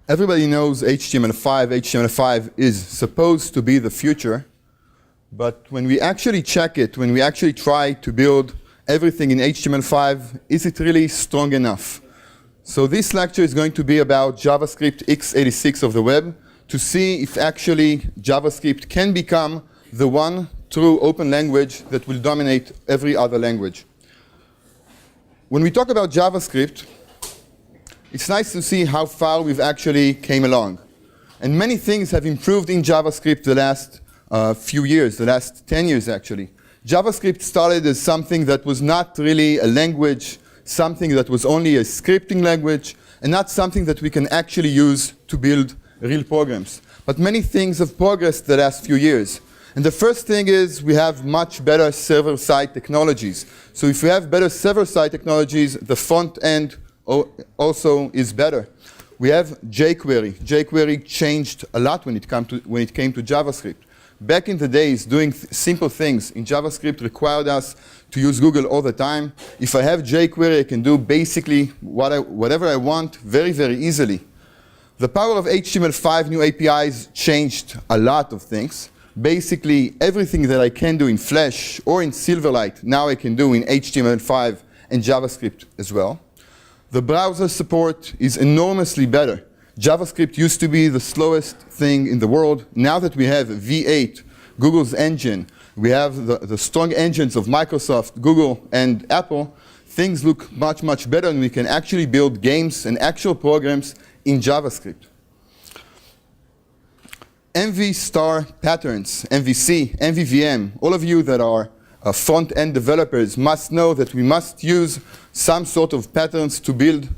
Everybody knows HTML5. HTML5 is supposed to be the future. But when we actually check it, when we actually try to build everything in HTML5, is it really strong enough? So this lecture is going to be about JavaScript x86 of the web, to see if actually JavaScript can become the one true open language that will dominate every other language. When we talk about JavaScript, it's nice to see how far we've actually came along. And many things have improved in JavaScript the last few years, the last 10 years actually. JavaScript started as something that was not really a language, something that was only a scripting language, and not something that we can actually use to build real programs. But many things have progressed the last few years. And the first thing is we have much better server-side technologies. So if we have better server-side technologies, the front end also is better. We have jQuery. jQuery changed a lot when it came to JavaScript. Back in the days, doing simple things in JavaScript required us to use Google all the time. If I have jQuery, I can do basically whatever I want very, very easily. The power of HTML5 new APIs changed a lot of things. Basically, everything that I can do in Flash or in Silverlight, now I can do in HTML5 and JavaScript as well. The browser support is enormously better. JavaScript used to be the slowest thing in the world. Now that we have V8, Google's engine, we have the strong engines of Microsoft, Google, and Apple, things look much, much better, and we can actually build games and actual programs in JavaScript. MV star patterns, MVC, MVVM, all of you that are front-end developers must know that we must use some sort of patterns to build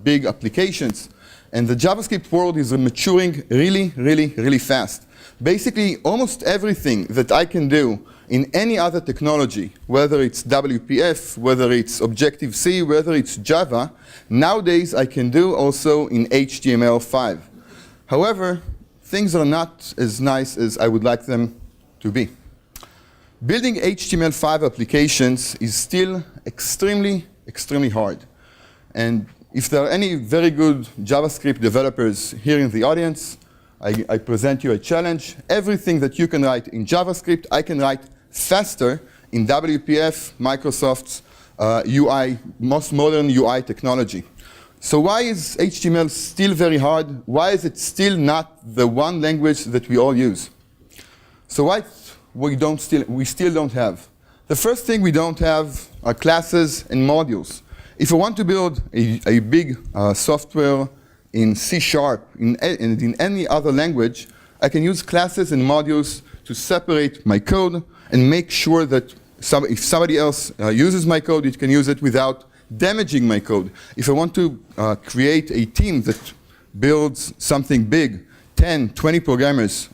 big applications. And the JavaScript world is maturing really, really, really fast. Basically, almost everything that I can do in any other technology, whether it's WPF, whether it's Objective-C, whether it's Java, nowadays I can do also in HTML5. However, things are not as nice as I would like them to be. Building HTML5 applications is still extremely, extremely hard. And if there are any very good JavaScript developers here in the audience, I present you a challenge. Everything that you can write in JavaScript, I can write faster in WPF, Microsoft's UI, most modern UI technology. So why is HTML still very hard? Why is it still not the one language that we all use? So what we still don't have? The first thing we don't have are classes and modules. If I want to build a big software in C# and in any other language, I can use classes and modules to separate my code and make sure that if somebody else uses my code, it can use it without damaging my code. If I want to create a team that builds something big, 10, 20 programmers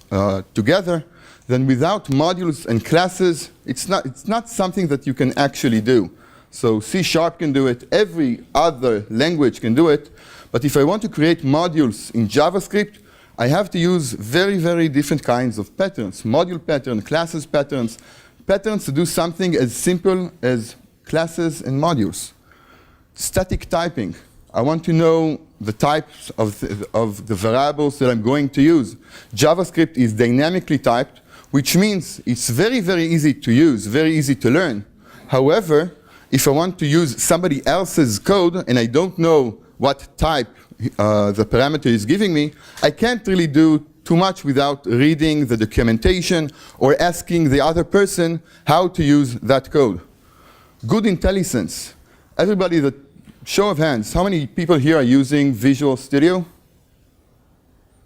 together, then without modules and classes, it's not something that you can actually do. So C# can do it, every other language can do it, but if I want to create modules in JavaScript, I have to use very, very different kinds of patterns. Module pattern, classes patterns, patterns to do something as simple as classes and modules. Static typing. I want to know the types of the variables that I'm going to use. JavaScript is dynamically typed, which means it's very, very easy to use, very easy to learn. However, if I want to use somebody else's code and I don't know what type the parameter is giving me, I can't really do too much without reading the documentation or asking the other person how to use that code. Good IntelliSense. Everybody, show of hands, how many people here are using Visual Studio?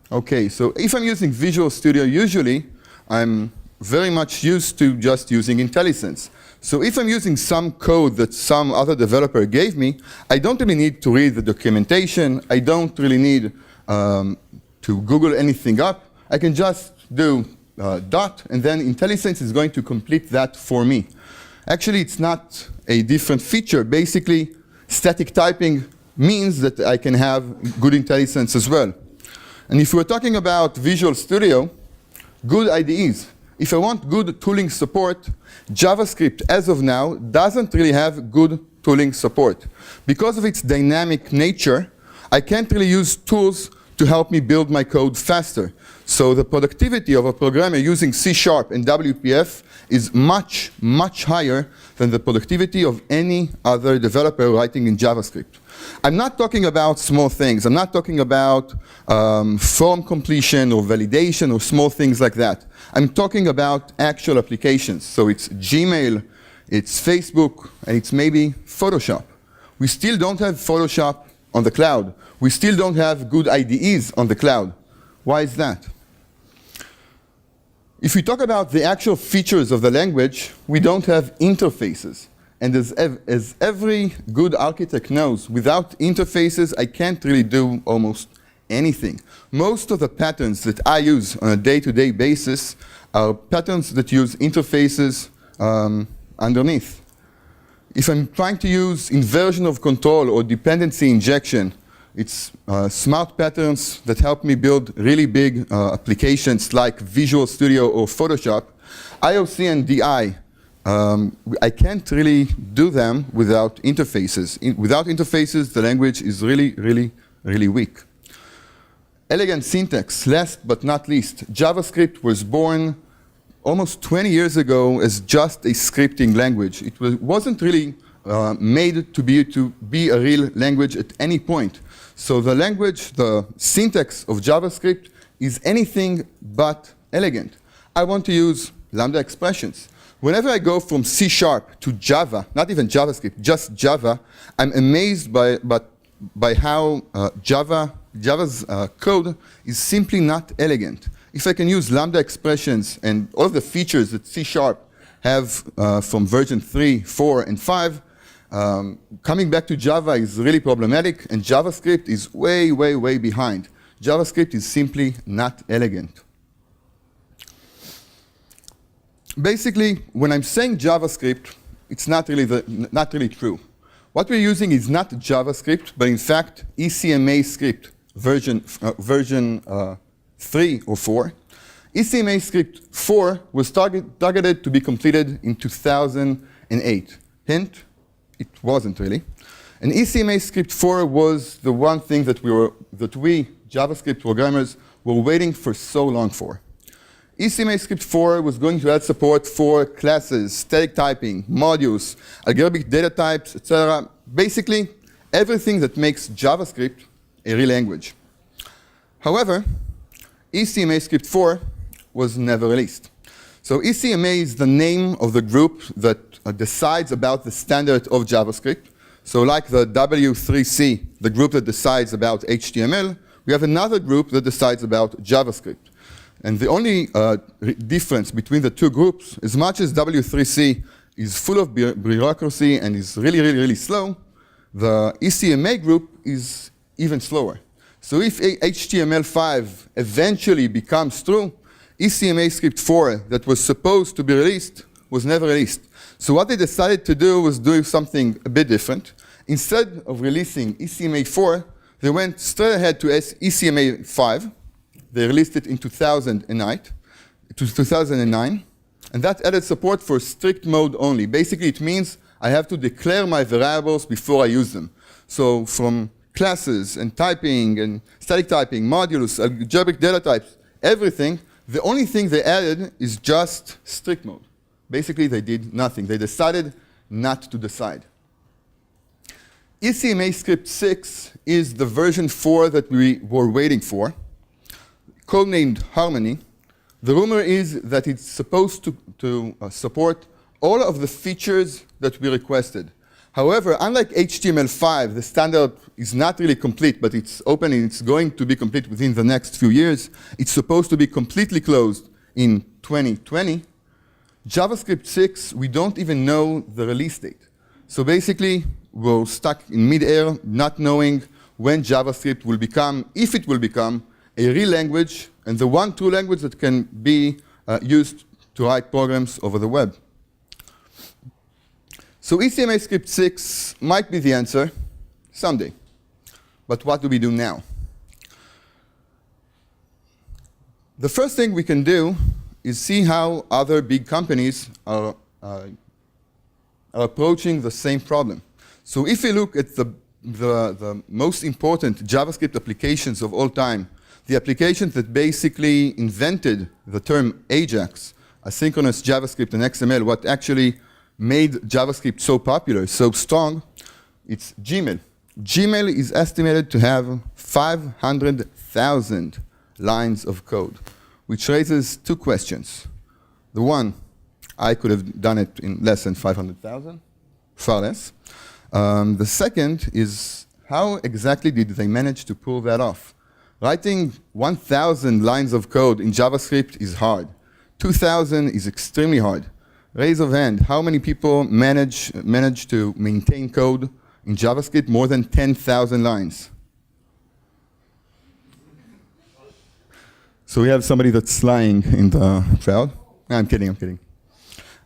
Okay, so if I'm using Visual Studio, usually I'm very much used to just using IntelliSense. So if I'm using some code that some other developer gave me, I don't really need to read the documentation. I don't really need to Google anything up. I can just do dot, and then IntelliSense is going to complete that for me. Actually, it's not a different feature. Basically, static typing means that I can have good IntelliSense as well. And if we're talking about Visual Studio, good IDEs. If I want good tooling support, JavaScript, as of now, doesn't really have good tooling support. Because of its dynamic nature, I can't really use tools to to help me build my code faster. So the productivity of a programmer using C# and WPF is much, much higher than the productivity of any other developer writing in JavaScript. I'm not talking about small things. I'm not talking about form completion or validation or small things like that. I'm talking about actual applications. So it's Gmail, it's Facebook, and it's maybe Photoshop. We still don't have Photoshop on the cloud. We still don't have good IDEs on the cloud. Why is that? If we talk about the actual features of the language, we don't have interfaces. And as every good architect knows, without interfaces, I can't really do almost anything. Most of the patterns that I use on a day-to-day basis are patterns that use interfaces underneath. If I'm trying to use inversion of control or dependency injection, it's smart patterns that help me build really big applications like Visual Studio or Photoshop. IOC and DI, I can't really do them without interfaces. Without interfaces, the language is really, really, really weak. Elegant syntax, last but not least. JavaScript was born almost 20 years ago as just a scripting language. It wasn't really made to be a real language at any point. So the language, the syntax of JavaScript is anything but elegant. I want to use lambda expressions. Whenever I go from C# to Java, not even JavaScript, just Java, I'm amazed by how Java's code is simply not elegant. If I can use lambda expressions and all of the features that C# have from version 3, 4, and 5, coming back to Java is really problematic, and JavaScript is way, way, way behind. JavaScript is simply not elegant. Basically, when I'm saying JavaScript, it's not really true. What we're using is not JavaScript, but in fact, ECMAScript version 3 or 4. ECMAScript 4 was targeted to be completed in 2008. Hint, it wasn't really. And ECMAScript 4 was the one thing that we JavaScript programmers were waiting for so long for. ECMAScript 4 was going to add support for classes, static typing, modules, algebraic data types, etc. Basically, everything that makes JavaScript a real language. However, ECMAScript 4 was never released. So ECMA is the name of the group that decides about the standard of JavaScript. So like the W3C, the group that decides about HTML, we have another group that decides about JavaScript. And the only difference between the two groups, as much as W3C is full of bureaucracy and is really, really, really slow, the ECMA group is even slower. So if HTML5 eventually becomes true, ECMAScript 4 that was supposed to be released was never released. So what they decided to do was do something a bit different. Instead of releasing ECMA 4, they went straight ahead to ECMA 5. They released it in 2009, and that added support for strict mode only. Basically, it means I have to declare my variables before I use them. So from classes and typing and static typing, modules, algebraic data types, everything, the only thing they added is just strict mode. Basically, they did nothing. They decided not to decide. ECMAScript 6 is the version 4 that we were waiting for, codenamed Harmony. The rumor is that it's supposed to support all of the features that we requested. However, unlike HTML5, the standard is not really complete, but it's open and it's going to be complete within the next few years. It's supposed to be completely closed in 2020. JavaScript 6, we don't even know the release date. So basically, we're stuck in mid-air, not knowing when JavaScript will become, if it will become, a real language, and the one true language that can be used to write programs over the web. So ECMAScript 6 might be the answer someday. But what do we do now? The first thing we can do is see how other big companies are approaching the same problem. So if we look at the the most important JavaScript applications of all time, the applications that basically invented the term AJAX, asynchronous JavaScript and XML, what actually made JavaScript so popular, so strong, it's Gmail. Gmail is estimated to have 500,000 lines of code, which raises two questions. The one, I could have done it in less than 500,000, far less. The second is, how exactly did they manage to pull that off? Writing 1,000 lines of code in JavaScript is hard. 2,000 is extremely hard. Raise of hand, how many people manage to maintain code in JavaScript more than 10,000 lines? So we have somebody that's lying in the crowd. No, I'm kidding.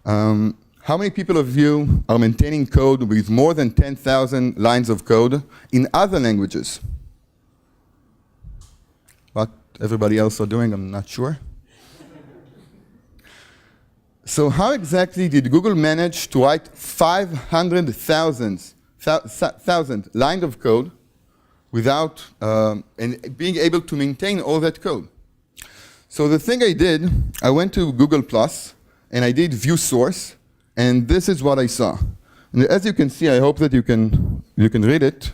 How many people of you are maintaining code with more than 10,000 lines of code in other languages? What everybody else are doing, I'm not sure. So how exactly did Google manage to write 500,000 lines of code without and being able to maintain all that code? So the thing I did, I went to Google Plus and I did view source, and this is what I saw. And as you can see, I hope that you can read it.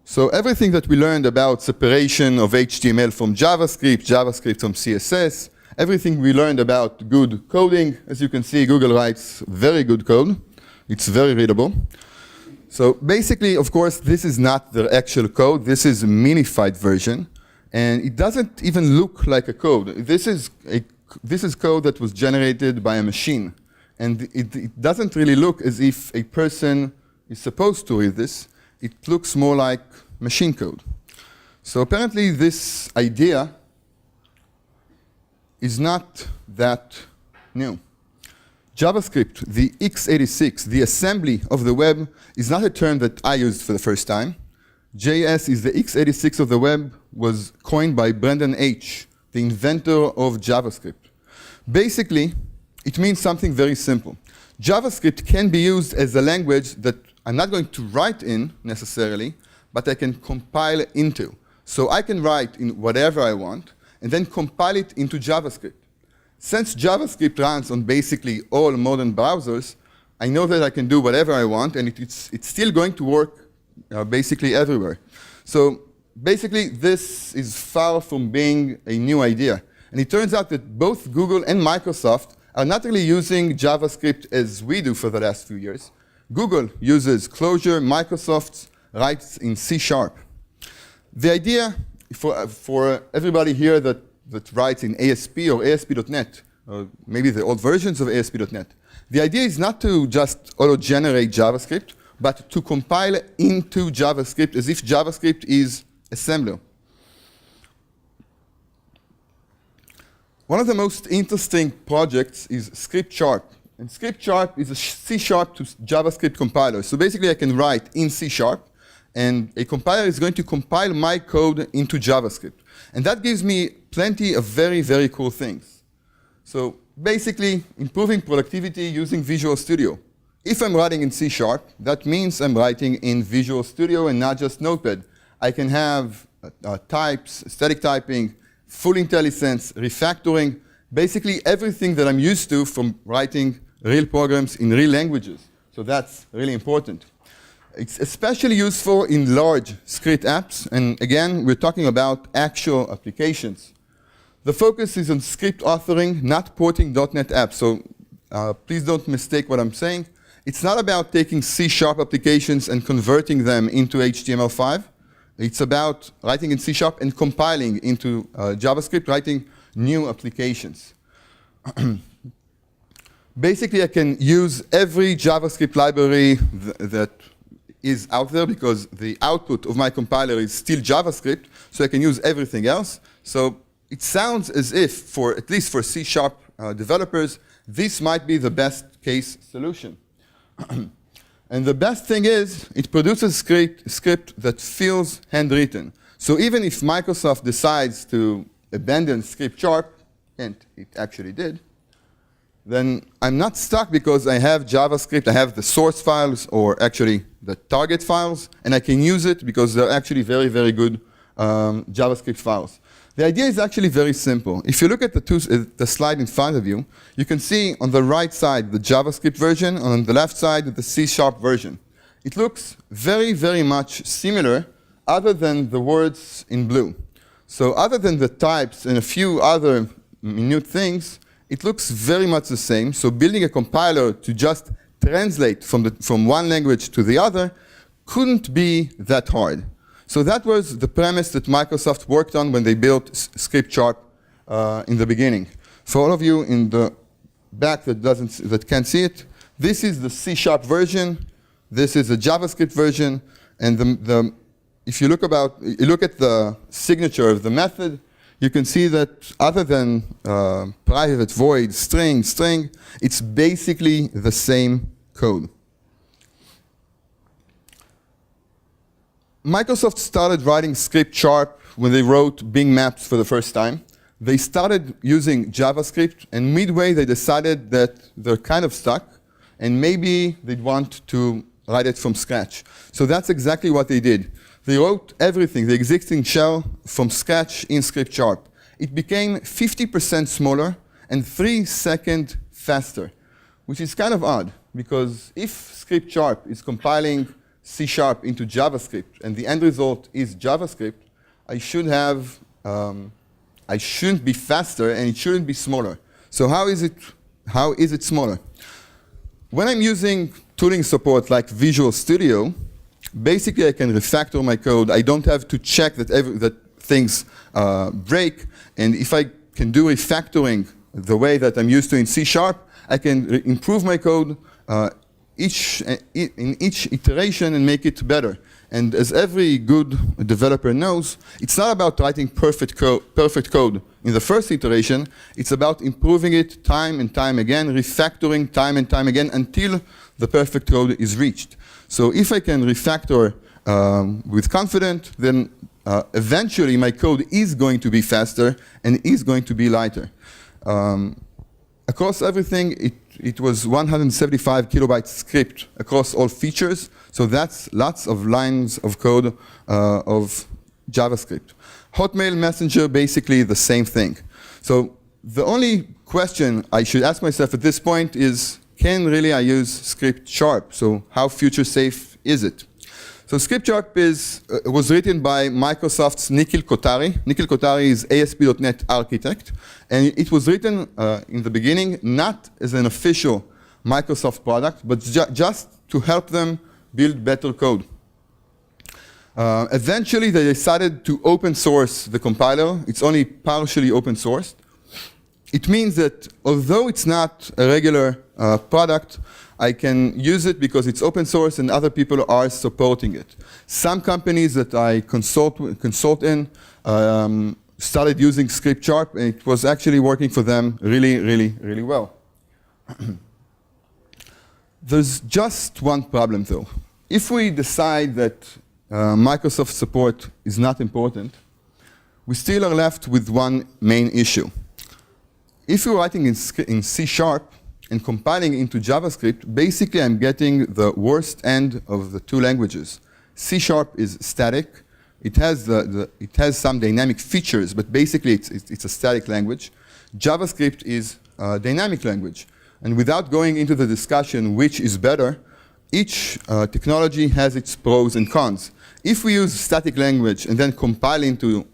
So everything that we learned about separation of HTML from JavaScript, JavaScript from CSS, everything we learned about good coding, as you can see, Google writes very good code. It's very readable. So basically, of course, this is not the actual code. This is a minified version. And it doesn't even look like a code. This is code that was generated by a machine. And it doesn't really look as if a person is supposed to read this. It looks more like machine code. So apparently this idea is not that new. JavaScript, the x86, the assembly of the web, is not a term that I used for the first time. JS is the x86 of the web, was coined by Brendan H., the inventor of JavaScript. Basically, it means something very simple. JavaScript can be used as a language that I'm not going to write in necessarily, but I can compile into. So I can write in whatever I want, and then compile it into JavaScript. Since JavaScript runs on basically all modern browsers, I know that I can do whatever I want, and it's still going to work basically everywhere. So basically, this is far from being a new idea. And it turns out that both Google and Microsoft are not really using JavaScript as we do for the last few years. Google uses Clojure, Microsoft writes in C#. The idea for everybody here that writes in ASP or ASP.NET, or maybe the old versions of ASP.NET, the idea is not to just auto-generate JavaScript, but to compile into JavaScript as if JavaScript is assembler. One of the most interesting projects is Script Sharp. And Script Sharp is a C# to JavaScript compiler. So basically, I can write in C#, and a compiler is going to compile my code into JavaScript. And that gives me plenty of very, very cool things. So basically, improving productivity using Visual Studio. If I'm writing in C#, that means I'm writing in Visual Studio and not just Notepad. I can have types, static typing, full IntelliSense, refactoring, basically everything that I'm used to from writing real programs in real languages. So that's really important. It's especially useful in large script apps. And again, we're talking about actual applications. The focus is on script authoring, not porting .NET apps. So please don't mistake what I'm saying. It's not about taking C# applications and converting them into HTML5. It's about writing in C# and compiling into JavaScript, writing new applications. Basically, I can use every JavaScript library that is out there because the output of my compiler is still JavaScript, so I can use everything else. So it sounds as if, at least for C# developers, this might be the best case solution. And the best thing is, it produces script that feels handwritten. So even if Microsoft decides to abandon Script Sharp, and it actually did, then I'm not stuck because I have JavaScript, I have the source files, or actually the target files, and I can use it because they're actually very, very good JavaScript files. The idea is actually very simple. If you look at the slide in front of you, you can see on the right side the JavaScript version, and on the left side the C# version. It looks very, very much similar, other than the words in blue. So other than the types and a few other minute things, it looks very much the same. So building a compiler to just translate from one language to the other couldn't be that hard. So that was the premise that Microsoft worked on when they built Script in the beginning. For all of you in the back that can't see it, this is the C# version. This is the JavaScript version, and if you look at the signature of the method, you can see that other than private, void, string, it's basically the same code. Microsoft started writing Script when they wrote Bing Maps for the first time. They started using JavaScript, and midway they decided that they're kind of stuck, and maybe they'd want to write it from scratch. So that's exactly what they did. They wrote everything, the existing shell, from scratch in Script. It became 50% smaller and 3 seconds faster, which is kind of odd, because if Script is compiling C# into JavaScript and the end result is JavaScript, I shouldn't be faster and it shouldn't be smaller. So how is it smaller? When I'm using tooling support like Visual Studio, basically I can refactor my code. I don't have to check that things break. And if I can do refactoring the way that I'm used to in C#, I can improve my code in each iteration and make it better. And as every good developer knows, it's not about writing perfect code in the first iteration. It's about improving it time and time again, refactoring time and time again until the perfect code is reached. So if I can refactor with confidence, then eventually my code is going to be faster and is going to be lighter. Across everything, it was 175 kilobyte script across all features. So that's lots of lines of code of JavaScript. Hotmail Messenger, basically the same thing. So the only question I should ask myself at this point is, can really I use Script Sharp? So how future safe is it? So Script Sharp was written by Microsoft's Nikhil Kotari. Nikhil Kotari is ASP.NET architect. And it was written in the beginning not as an official Microsoft product, but just to help them build better code. Eventually, they decided to open source the compiler. It's only partially open sourced. It means that although it's not a regular product, I can use it because it's open source and other people are supporting it. Some companies that I consult in started using Script Sharp, and it was actually working for them really, really, really well. There's just one problem, though. If we decide that Microsoft support is not important, we still are left with one main issue. If you're writing in C# and compiling into JavaScript, basically I'm getting the worst end of the two languages. C# is static. It has some dynamic features, but basically it's a static language. JavaScript is a dynamic language. And without going into the discussion which is better, each technology has its pros and cons. If we use static language and then compile into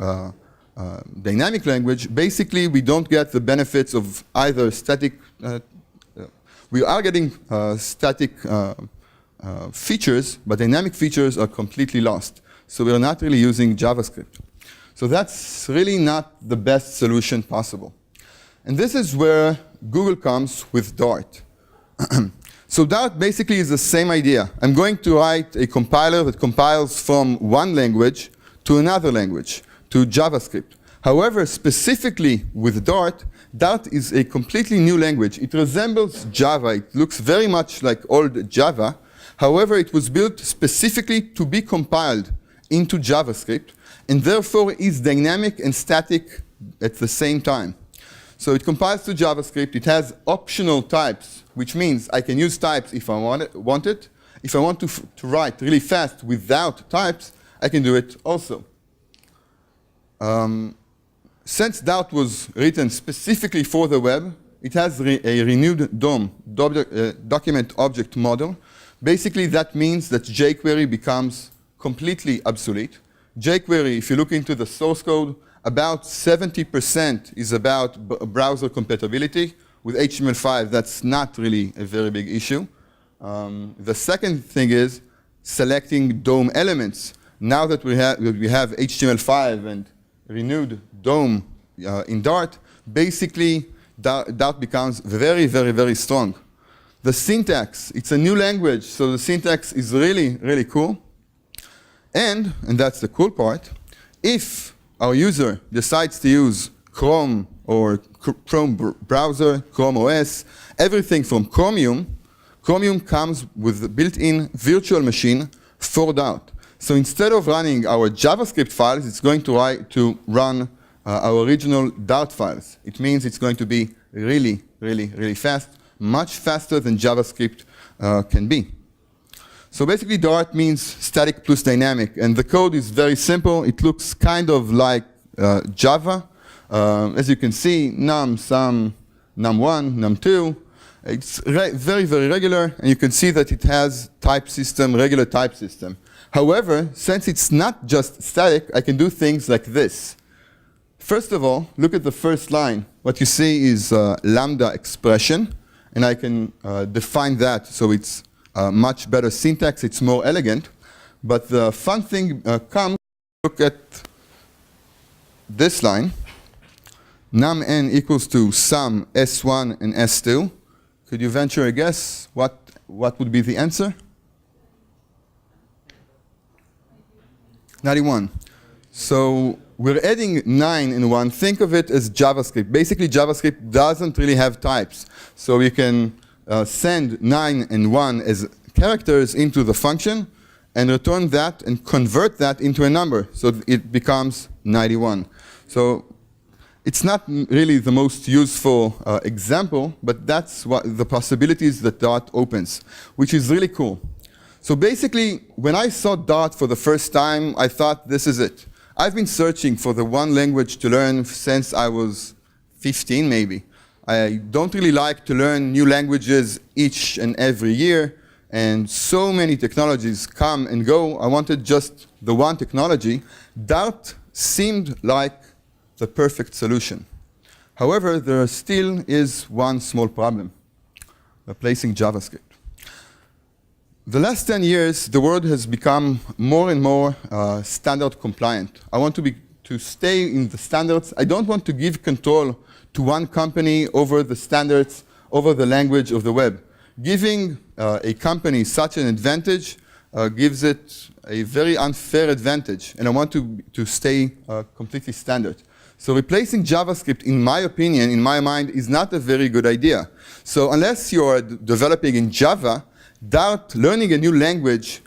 dynamic language, basically we don't get the benefits of either static. We are getting static features, but dynamic features are completely lost. So we are not really using JavaScript. So that's really not the best solution possible. And this is where Google comes with Dart. So Dart basically is the same idea. I'm going to write a compiler that compiles from one language to another language, to JavaScript. However, specifically with Dart, Dart is a completely new language. It resembles Java. It looks very much like old Java. However, it was built specifically to be compiled into JavaScript, and therefore is dynamic and static at the same time. So it compiles to JavaScript. It has optional types, which means I can use types if I want it. If I want to write really fast without types, I can do it also. Since Dart was written specifically for the web, it has a renewed DOM, document object model. Basically, that means that jQuery becomes completely obsolete. jQuery, if you look into the source code, about 70% is about browser compatibility. With HTML5, that's not really a very big issue. The second thing is selecting DOM elements. Now that we have HTML5 and renewed DOM in Dart, basically Dart becomes very, very, very strong. The syntax, it's a new language, so the syntax is really, really cool. And that's the cool part, if our user decides to use Chrome or Chrome browser, Chrome OS, everything from Chromium comes with a built-in virtual machine for Dart. So instead of running our JavaScript files, it's going to run our original Dart files. It means it's going to be really, really, really fast, much faster than JavaScript can be. So basically, Dart means static plus dynamic, and the code is very simple. It looks kind of like Java. As you can see, num, sum, num1, num2. It's very, very regular, and you can see that it has type system, regular type system. However, since it's not just static, I can do things like this. First of all, look at the first line. What you see is lambda expression, and I can define that so it's much better syntax, it's more elegant. But the fun thing comes, look at this line. Num_n equals to sum s1 and s2. Could you venture a guess what would be the answer? 91. So we're adding 9 in 1. Think of it as JavaScript. Basically, JavaScript doesn't really have types. So you can send 9 and 1 as characters into the function and return that and convert that into a number. So it becomes 91. So it's not really the most useful example, but that's what the possibilities that Dart opens, which is really cool. So basically, when I saw Dart for the first time, I thought, this is it. I've been searching for the one language to learn since I was 15, maybe. I don't really like to learn new languages each and every year, and so many technologies come and go. I wanted just the one technology. Dart seemed like the perfect solution. However, there still is one small problem: replacing JavaScript. The last 10 years, the world has become more and more standard compliant. I want to stay in the standards. I don't want to give control to one company over the standards, over the language of the web. Giving a company such an advantage gives it a very unfair advantage, and I want to stay completely standard. So replacing JavaScript, in my opinion, in my mind, is not a very good idea. So unless you're developing in Java, Dart, learning a new language,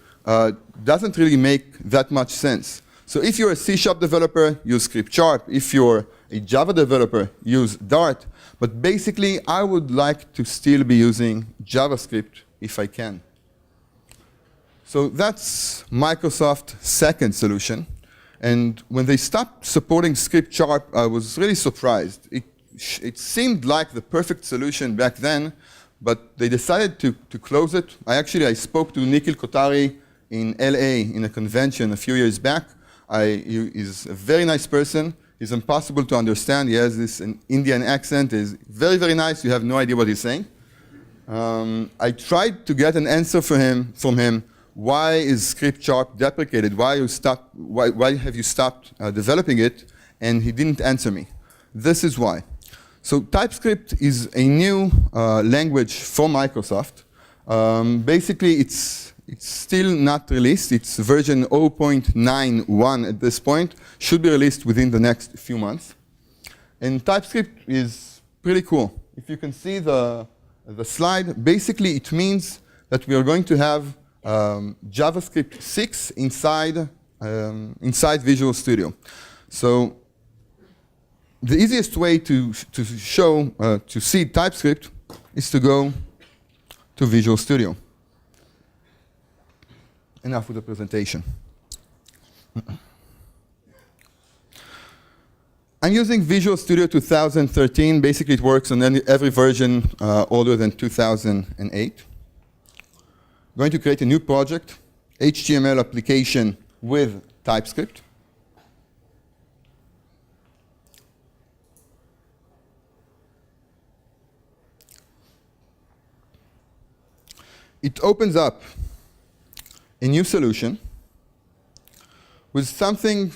doesn't really make that much sense. So if you're a C# developer, use Script Sharp. If you're a Java developer, use Dart. But basically, I would like to still be using JavaScript if I can. So that's Microsoft's second solution. And when they stopped supporting Script Sharp, I was really surprised. It seemed like the perfect solution back then, but they decided to close it. I spoke to Nikhil Kotari in LA in a convention a few years back. He is a very nice person. He's impossible to understand. He has this Indian accent. He's very, very nice. You have no idea what he's saying. I tried to get an answer from him. Why is Script Sharp deprecated? Why have you stopped developing it? And he didn't answer me. This is why. So TypeScript is a new language for Microsoft. Basically, it's still not released. It's version 0.91 at this point. Should be released within the next few months. And TypeScript is pretty cool. If you can see the slide, basically it means that we are going to have JavaScript 6 inside Visual Studio. So the easiest way to see TypeScript is to go to Visual Studio. Enough with the presentation. I'm using Visual Studio 2013. Basically, it works on every version older than 2008. I'm going to create a new project, HTML application with TypeScript. It opens up a new solution with something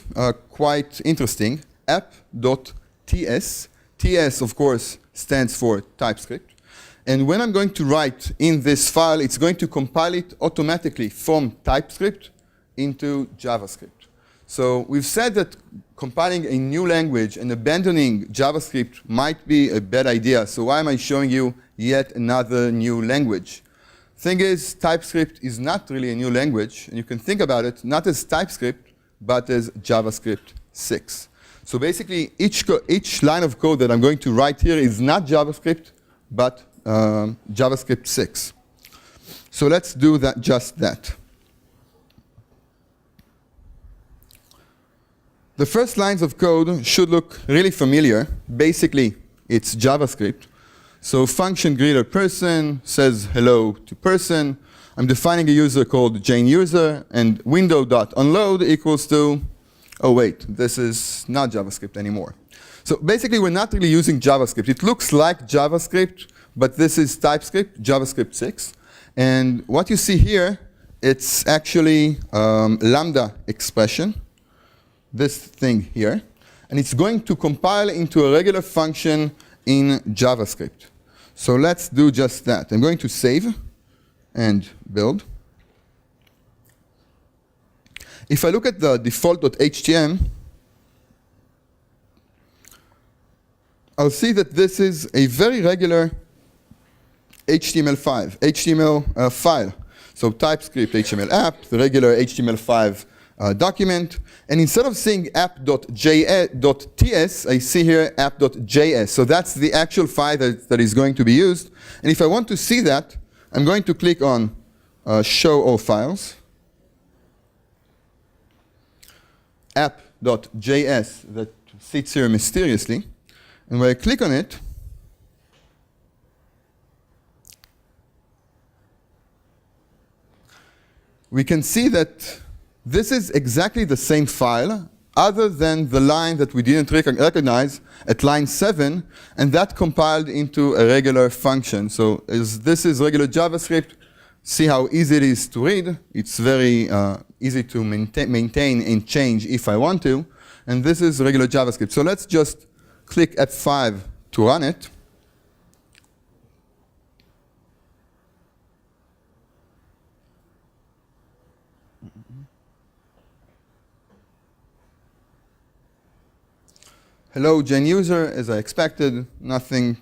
quite interesting, app.ts. TS, of course, stands for TypeScript. And when I'm going to write in this file, it's going to compile it automatically from TypeScript into JavaScript. So we've said that compiling a new language and abandoning JavaScript might be a bad idea. So why am I showing you yet another new language? Thing is, TypeScript is not really a new language, and you can think about it not as TypeScript, but as JavaScript 6. So basically, each line of code that I'm going to write here is not JavaScript, but JavaScript 6. So let's do that, just that. The first lines of code should look really familiar. Basically, it's JavaScript. So function greeter person says hello to person. I'm defining a user called JaneUser, and window.onload equals to, oh wait, this is not JavaScript anymore. So basically, we're not really using JavaScript. It looks like JavaScript, but this is TypeScript, JavaScript 6. And what you see here, it's actually lambda expression, this thing here. And it's going to compile into a regular function in JavaScript. So let's do just that. I'm going to save and build. If I look at the default.htm, I'll see that this is a very regular HTML file. So TypeScript HTML app, the regular HTML5 document. And instead of seeing app.ts, I see here app.js. So that's the actual file that is going to be used. And if I want to see that, I'm going to click on Show All Files. App.js that sits here mysteriously. And when I click on it, we can see that this is exactly the same file, other than the line that we didn't recognize at line 7, and that compiled into a regular function. So as this is regular JavaScript, see how easy it is to read. It's very easy to maintain and change if I want to. And this is regular JavaScript. So let's just click F5 to run it. Hello, JaneUser, as I expected, nothing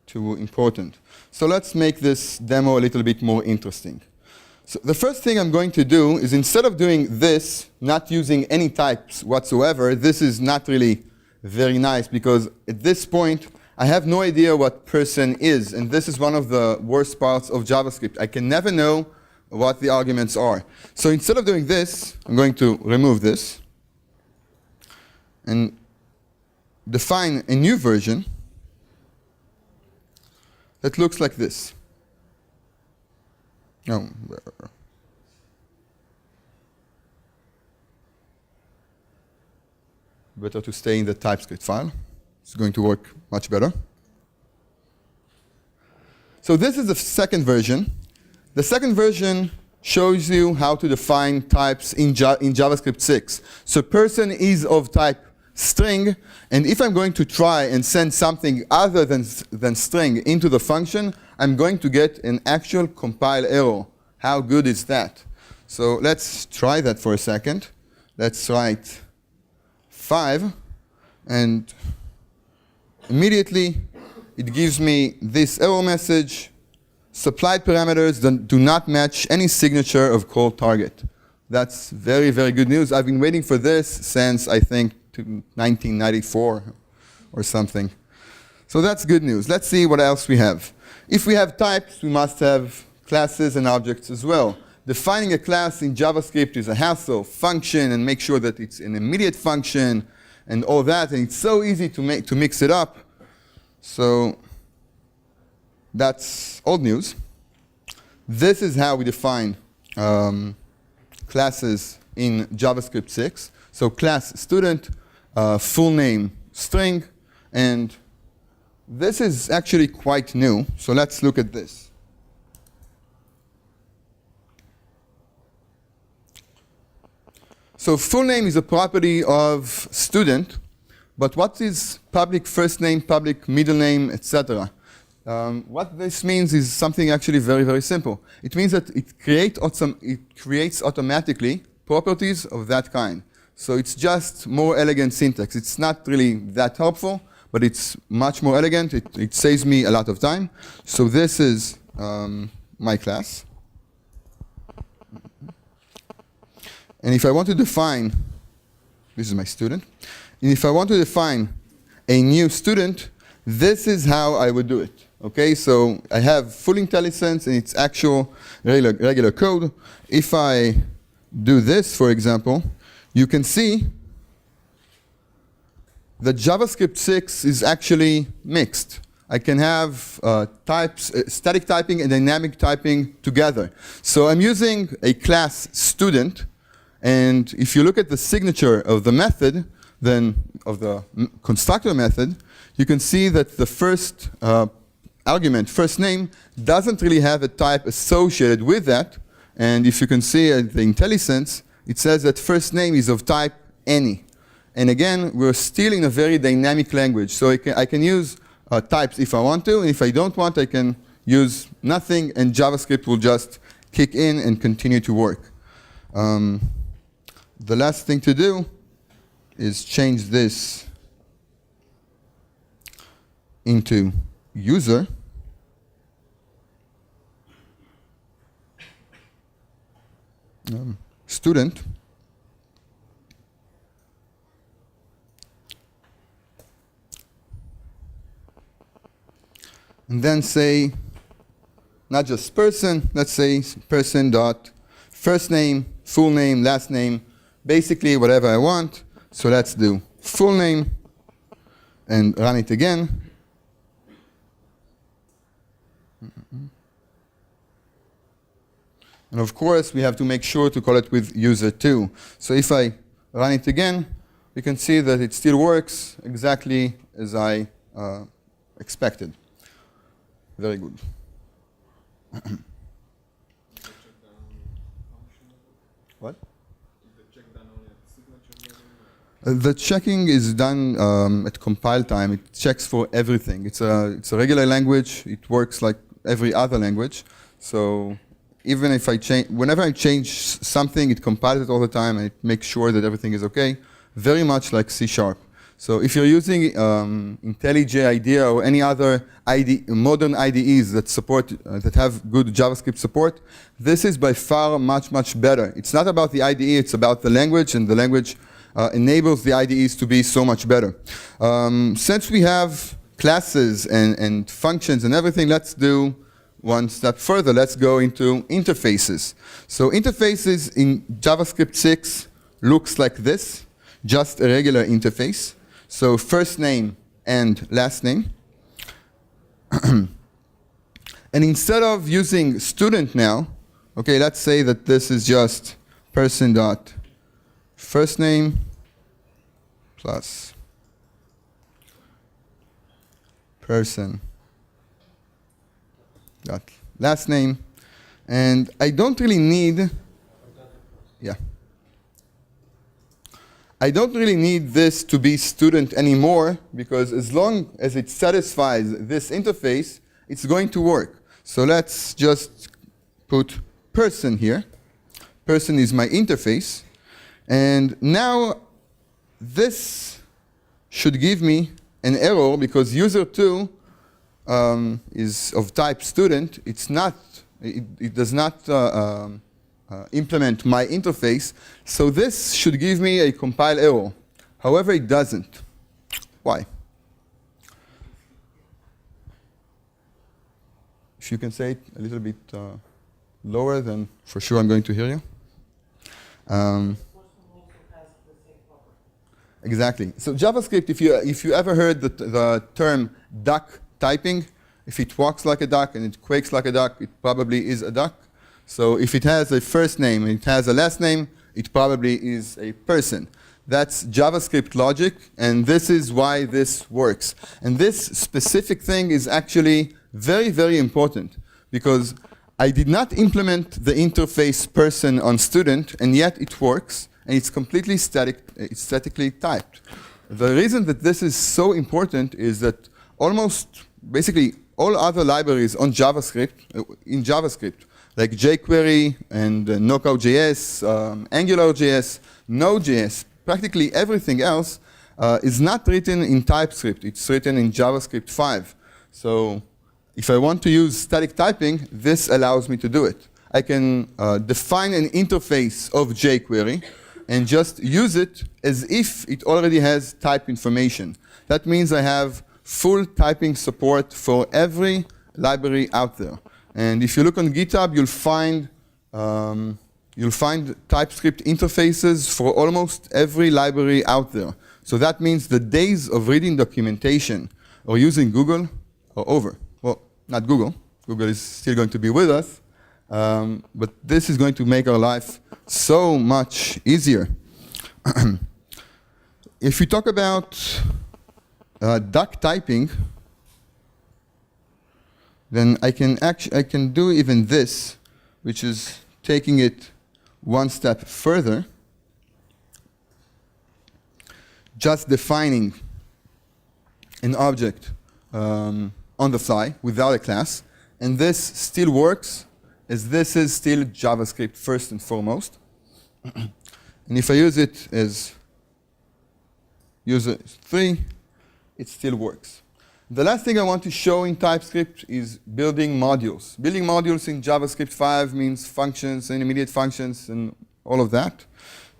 too important. So let's make this demo a little bit more interesting. So the first thing I'm going to do is, instead of doing this, not using any types whatsoever, this is not really very nice, because at this point, I have no idea what person is, and this is one of the worst parts of JavaScript. I can never know what the arguments are. So instead of doing this, I'm going to remove this and define a new version that looks like this. Oh, better to stay in the TypeScript file. It's going to work much better. So this is the second version. The second version shows you how to define types in JavaScript 6. So person is of type string, and if I'm going to try and send something other than string into the function, I'm going to get an actual compile error. How good is that? So let's try that for a second. Let's write 5, and immediately it gives me this error message. Supplied parameters do not match any signature of call target. That's very, very good news. I've been waiting for this since, I think, 1994. or something. So that's good news. Let's see what else we have. If we have types, we must have classes and objects as well. Defining a class in JavaScript is a hassle. Function, and make sure that it's an immediate function and all that. And it's so easy to mix it up. So that's old news. This is how we define classes in JavaScript 6. So class student, full name string, and this is actually quite new. So let's look at this. So full name is a property of student, but what is public first name, public middle name, etc.? What this means is something actually very, very simple. It means that it creates automatically properties of that kind. So it's just more elegant syntax. It's not really that helpful, but it's much more elegant. It saves me a lot of time. So this is my class. And if I want to define, this is my student, and if I want to define a new student, this is how I would do it. Okay, so I have full IntelliSense and it's actual regular code. If I do this, for example, you can see that JavaScript 6 is actually mixed. I can have types, static typing and dynamic typing together. So I'm using a class student, and if you look at the signature of the method, then of the constructor method, you can see that the first argument, first name, doesn't really have a type associated with that. And if you can see at the IntelliSense, it says that first name is of type any. And again, we're still in a very dynamic language. So I can use types if I want to, and if I don't want, I can use nothing, and JavaScript will just kick in and continue to work. The last thing to do is change this into user. Student. And then say, not just person, let's say person dot first name, full name, last name, basically whatever I want. So let's do full name and run it again. And of course, we have to make sure to call it with user too. So if I run it again, we can see that it still works exactly as I expected. Very good. What? The checking is done at compile time. It checks for everything. It's a regular language. It works like every other language. So even if I change, whenever I change something, it compiles it all the time and it makes sure that everything is okay. Very much like C#. So if you're using IntelliJ IDEA or any other modern IDEs that support, that have good JavaScript support, this is by far much better. It's not about the IDE, it's about the language, and the language enables the IDEs to be so much better. Since we have classes and functions and everything, let's do one step further. Let's go into interfaces. So interfaces in JavaScript 6 looks like this, just a regular interface. So first name and last name. And instead of using student now, okay, let's say that this is just person dot first name plus person dot last name. And I don't really need, I don't really need this to be student anymore, because as long as it satisfies this interface, it's going to work. So let's just put person here. Person is my interface. And now this should give me an error because user2 is of type student. It's not, it does not implement my interface. So this should give me a compile error. However, it doesn't. Why? If you can say it a little bit lower, then for sure I'm going to hear you. Exactly. So JavaScript, if you ever heard the term duck typing, if it walks like a duck and it quakes like a duck, it probably is a duck. So if it has a first name and it has a last name, it probably is a person. That's JavaScript logic, and this is why this works. And this specific thing is actually very, very important, because I did not implement the interface person on student, and yet it works, and it's completely statically typed. The reason that this is so important is that almost basically all other libraries on JavaScript, in JavaScript, like jQuery and Knockout.js, AngularJS, Node.js, practically everything else is not written in TypeScript. It's written in JavaScript 5. So if I want to use static typing, this allows me to do it. I can define an interface of jQuery and just use it as if it already has type information. That means I have full typing support for every library out there. And if you look on GitHub, you'll find TypeScript interfaces for almost every library out there. So that means the days of reading documentation or using Google are over. Well, not Google. Google is still going to be with us. But this is going to make our life so much easier. If we talk about duck typing, then I can do even this, which is taking it one step further, just defining an object on the fly without a class, and this still works, as this is still JavaScript first and foremost. And if I use it as user 3, it still works. The last thing I want to show in TypeScript is building modules. Building modules in JavaScript 5 means functions and immediate functions and all of that.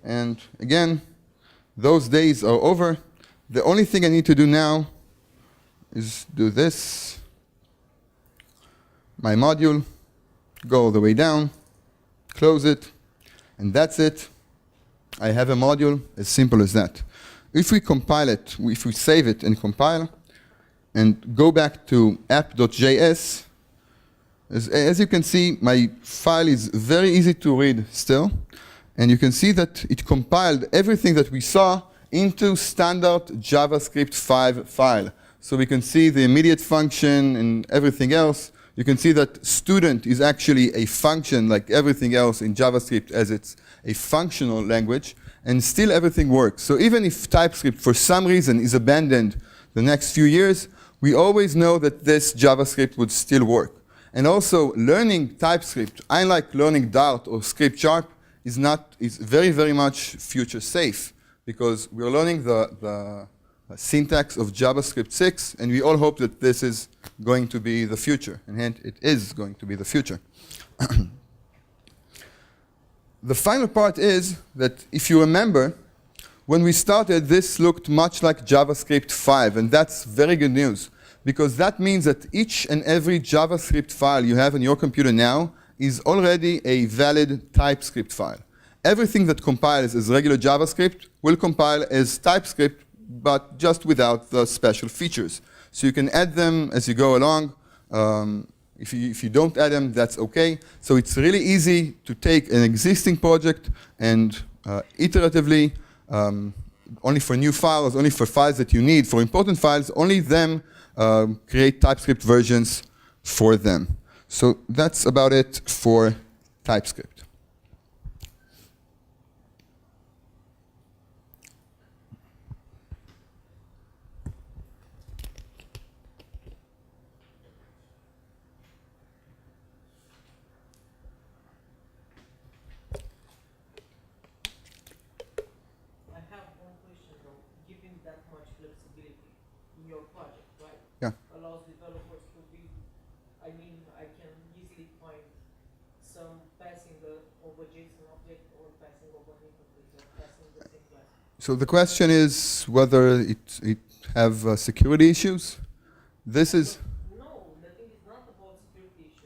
And again, those days are over. The only thing I need to do now is do this. My module, go all the way down, close it, and that's it. I have a module as simple as that. If we compile it, if we save it and compile, and go back to app.js, as you can see, my file is very easy to read still. And you can see that it compiled everything that we saw into standard JavaScript 5 file. So we can see the immediate function and everything else. You can see that student is actually a function like everything else in JavaScript, as it's a functional language, and still everything works. So even if TypeScript for some reason is abandoned the next few years, we always know that this JavaScript would still work. And also, learning TypeScript, unlike learning Dart or Script Sharp, is very, very much future safe, because we're learning the syntax of JavaScript 6, and we all hope that this is going to be the future, and hence it is going to be the future. The final part is that if you remember, when we started, this looked much like JavaScript 5, and that's very good news, because that means that each and every JavaScript file you have on your computer now is already a valid TypeScript file. Everything that compiles as regular JavaScript will compile as TypeScript, but just without the special features. So you can add them as you go along. If you don't add them, that's OK. So it's really easy to take an existing project and iteratively, only for new files, only for files that you need, for important files, only them create TypeScript versions for them. So that's about it for TypeScript. So the question is whether it have security issues. This is no, the thing is not about security issues.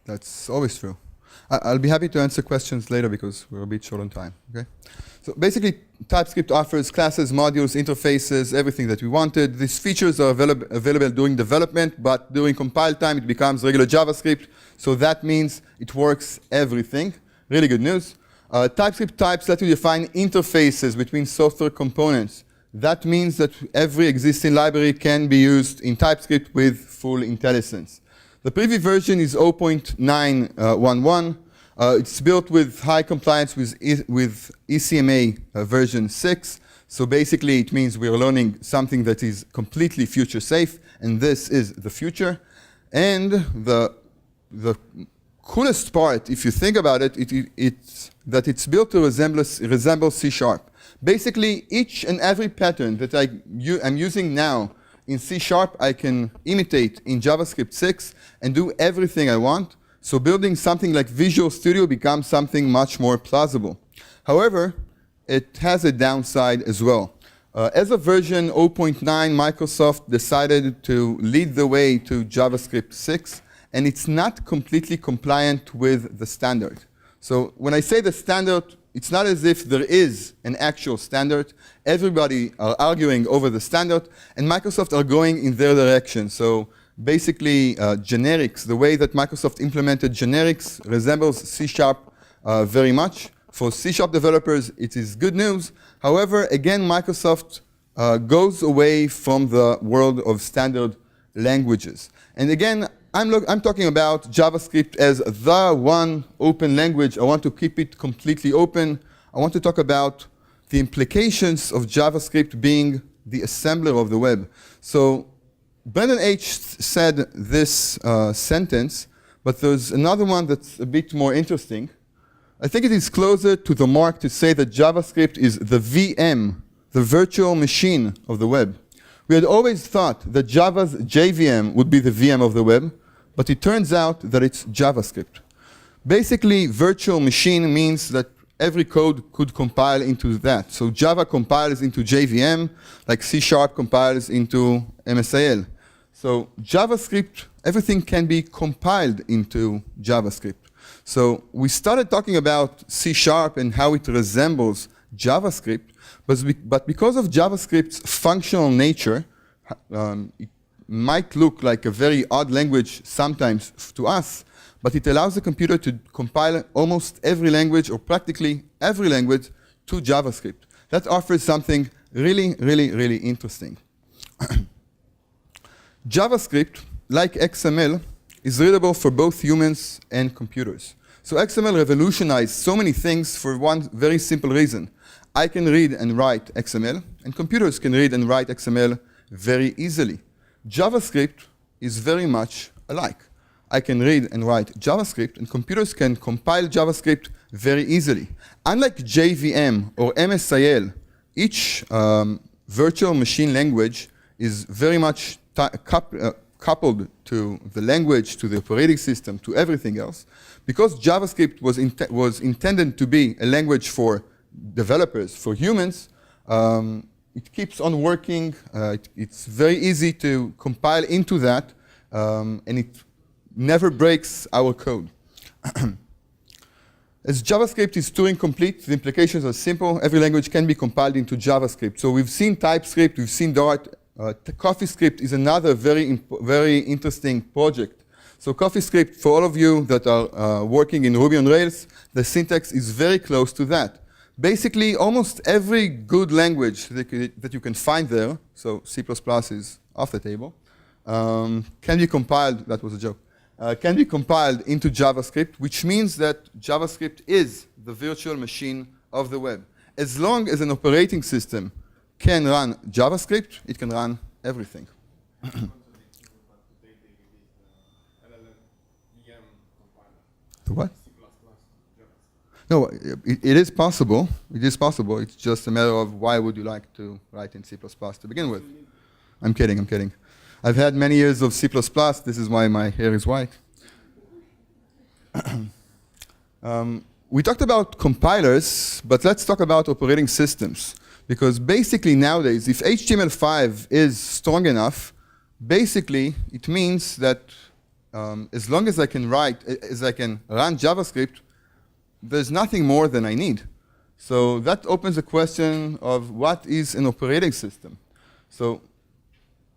That's always true. I'll be happy to answer questions later because we're a bit short on time. Okay. So basically, TypeScript offers classes, modules, interfaces, everything that we wanted. These features are available during development, but during compile time, it becomes regular JavaScript. So that means it works everything. Really good news. TypeScript types let you define interfaces between software components. That means that every existing library can be used in TypeScript with full IntelliSense. The preview version is 0.911. It's built with high compliance with ECMA version 6. So basically, it means we're learning something that is completely future safe, and this is the future. And the coolest part, if you think about it, it's that it's built to resemble C#. Basically, each and every pattern that I'm using now in C#, I can imitate in JavaScript 6 and do everything I want. So building something like Visual Studio becomes something much more plausible. However, it has a downside as well. As of version 0.9, Microsoft decided to lead the way to JavaScript 6, and it's not completely compliant with the standard. So when I say the standard, it's not as if there is an actual standard. Everybody are arguing over the standard, and Microsoft are going in their direction. So basically, generics, the way that Microsoft implemented generics resembles C# very much. For C# developers, it is good news. However, again, Microsoft goes away from the world of standard languages. And again, I'm talking about JavaScript as the one open language. I want to keep it completely open. I want to talk about the implications of JavaScript being the assembler of the web. So Brendan H. said this sentence, but there's another one that's a bit more interesting. I think it is closer to the mark to say that JavaScript is the VM, the virtual machine of the web. We had always thought that Java's JVM would be the VM of the web, but it turns out that it's JavaScript. Basically, virtual machine means that every code could compile into that. So Java compiles into JVM, like C# compiles into MSIL. So JavaScript, everything can be compiled into JavaScript. So we started talking about C# and how it resembles JavaScript, but because of JavaScript's functional nature, it might look like a very odd language sometimes to us, but it allows the computer to compile almost every language, or practically every language, to JavaScript. That offers something really, really, really interesting. JavaScript, like XML, is readable for both humans and computers. So XML revolutionized so many things for one very simple reason. I can read and write XML, and computers can read and write XML very easily. JavaScript is very much alike. I can read and write JavaScript, and computers can compile JavaScript very easily. Unlike JVM or MSIL, each virtual machine language is very much coupled to the language, to the operating system, to everything else. Because JavaScript was intended to be a language for developers, for humans, it keeps on working. It's very easy to compile into that, and it never breaks our code. As JavaScript is Turing complete, the implications are simple. Every language can be compiled into JavaScript. So we've seen TypeScript, we've seen Dart. CoffeeScript is another very interesting project. So CoffeeScript, for all of you that are working in Ruby on Rails, the syntax is very close to that. Basically, almost every good language that you can find there, so C++ is off the table, can be compiled, that was a joke, can be compiled into JavaScript, which means that JavaScript is the virtual machine of the web. As long as an operating system can run JavaScript, it can run everything. The what? No, it is possible. It is possible. It's just a matter of why would you like to write in C++ to begin with. I'm kidding, I'm kidding. I've had many years of C++. This is why my hair is white. We talked about compilers, but let's talk about operating systems. Because basically nowadays, if HTML5 is strong enough, basically it means that as long as I can run JavaScript, there's nothing more than I need. So that opens the question of what is an operating system. So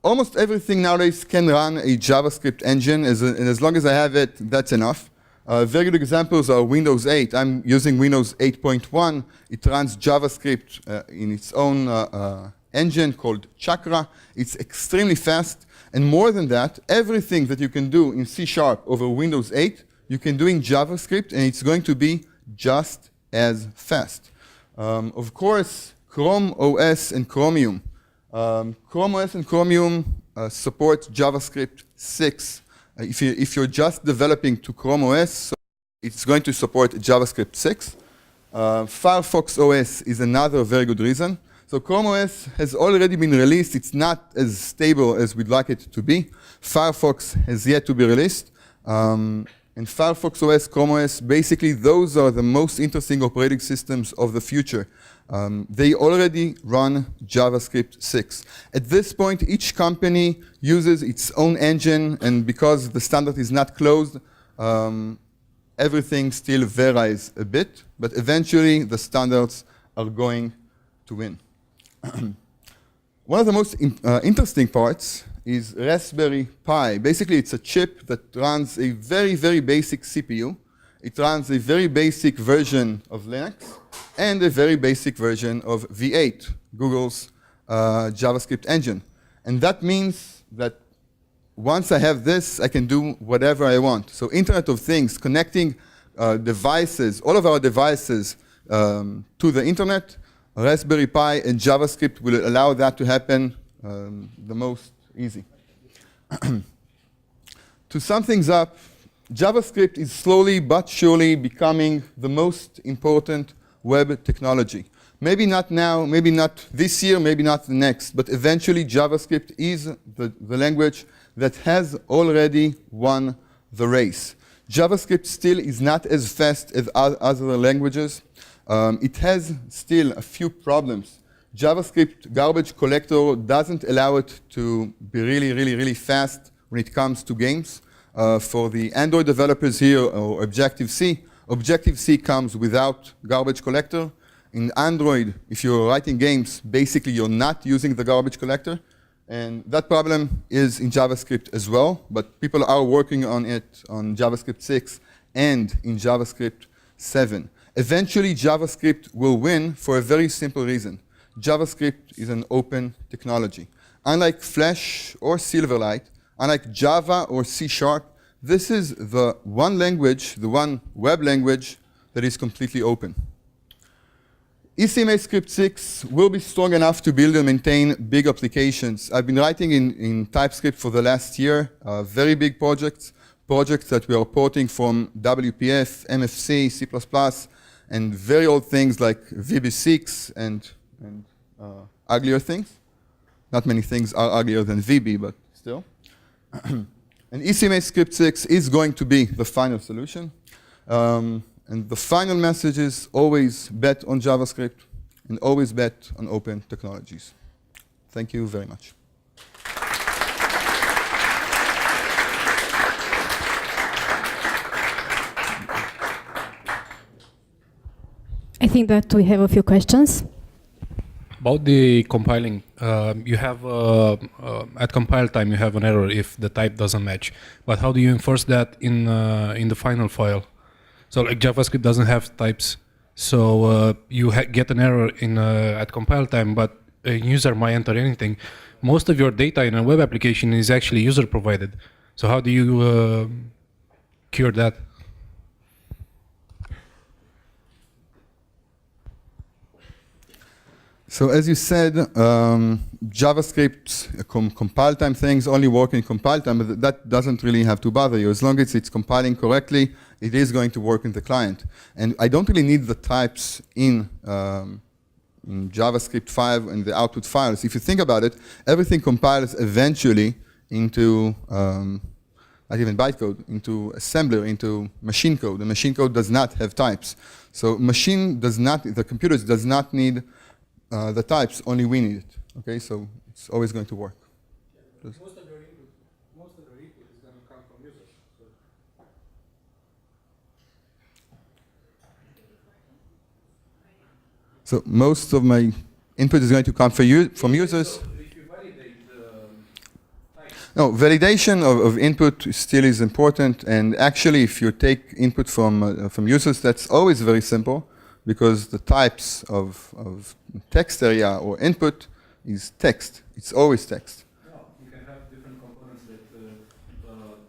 almost everything nowadays can run a JavaScript engine, and as long as I have it, that's enough. Very good examples are Windows 8. I'm using Windows 8.1. It runs JavaScript in its own engine called Chakra. It's extremely fast. And more than that, everything that you can do in C# over Windows 8, you can do in JavaScript, and it's going to be just as fast. Of course, Chrome OS and Chromium. Chrome OS and Chromium support JavaScript 6. If you're just developing to Chrome OS, so it's going to support JavaScript 6. Firefox OS is another very good reason. So Chrome OS has already been released. It's not as stable as we'd like it to be. Firefox has yet to be released. And Firefox OS, Chrome OS, basically those are the most interesting operating systems of the future. They already run JavaScript 6. At this point, each company uses its own engine, and because the standard is not closed, everything still varies a bit, but eventually the standards are going to win. One of the most interesting parts is Raspberry Pi. Basically, it's a chip that runs a very, very basic CPU. It runs a very basic version of Linux and a very basic version of V8, Google's JavaScript engine. And that means that once I have this, I can do whatever I want. So Internet of Things, connecting devices, all of our devices to the Internet, Raspberry Pi and JavaScript will allow that to happen the most easy. To sum things up, JavaScript is slowly but surely becoming the most important web technology. Maybe not now, maybe not this year, maybe not the next, but eventually JavaScript is the language that has already won the race. JavaScript still is not as fast as other languages. It has still a few problems. JavaScript garbage collector doesn't allow it to be really, really, really fast when it comes to games. For the Android developers here, or Objective-C, Objective-C comes without garbage collector. In Android, if you're writing games, basically you're not using the garbage collector. And that problem is in JavaScript as well, but people are working on it on JavaScript 6 and in JavaScript 7. Eventually, JavaScript will win for a very simple reason. JavaScript is an open technology. Unlike Flash or Silverlight, unlike Java or C#, this is the one language, the one web language that is completely open. ECMAScript 6 will be strong enough to build and maintain big applications. I've been writing in TypeScript for the last year, very big projects that we are porting from WPF, MFC, C++, and very old things like VB6 and uglier things. Not many things are uglier than VB, but still. And ECMAScript 6 is going to be the final solution. And the final message is always bet on JavaScript and always bet on open technologies. Thank you very much. I think that we have a few questions. About the compiling, you have at compile time you have an error if the type doesn't match. But how do you enforce that in the final file? So like JavaScript doesn't have types, so you get an error in at compile time, but a user might enter anything. Most of your data in a web application is actually user provided. So how do you cure that? So as you said, JavaScript compile time things only work in compile time, but that doesn't really have to bother you. As long as it's compiling correctly, it is going to work in the client. And I don't really need the types in JavaScript 5 and the output files. If you think about it, everything compiles eventually into, not even bytecode, into assembler, into machine code. The machine code does not have types. So the computer does not need the types, only we need it. Okay, so it's always going to work. Most of your input is going to come from users. So most of my input is going to come from users. If you validate the type. No, validation of input still is important, and actually if you take input from users, that's always very simple, because the types of text area or input is text. It's always text. No, you can have different components that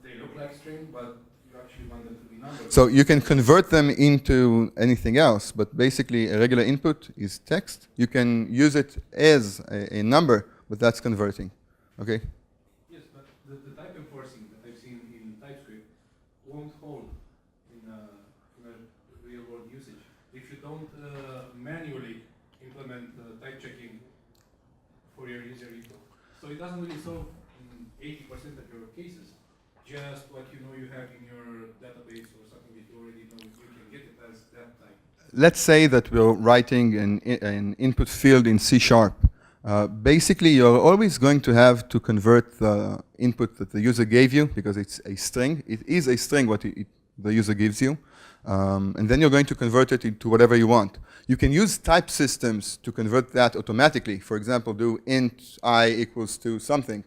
they look like string, but you actually want them to be numbers. So you can convert them into anything else, but basically a regular input is text. You can use it as a number, but that's converting. Okay? Yes, but the type enforcing that I've seen in TypeScript won't hold in a real world usage. If you don't manually implement type checking for your user repo. So it doesn't really solve 80% of your cases. Just what you know you have in your database or something that you already know, you can get it as that type. Let's say that we're writing an input field in C#. Basically, you're always going to have to convert the input that the user gave you, because it's a string. It is a string what the user gives you. And then you're going to convert it into whatever you want. You can use type systems to convert that automatically. For example, do int I equals to something.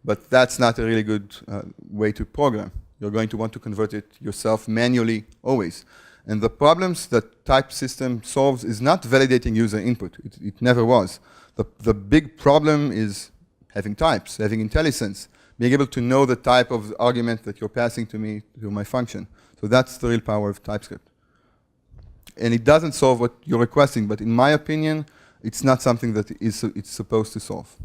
But that's not a really good way to program. You're going to want to convert it yourself manually always. And the problems that type system solves is not validating user input. It never was. The big problem is having types, having IntelliSense, being able to know the type of argument that you're passing to me, to my function. So that's the real power of TypeScript. And it doesn't solve what you're requesting, but in my opinion, it's not something that it's supposed to solve.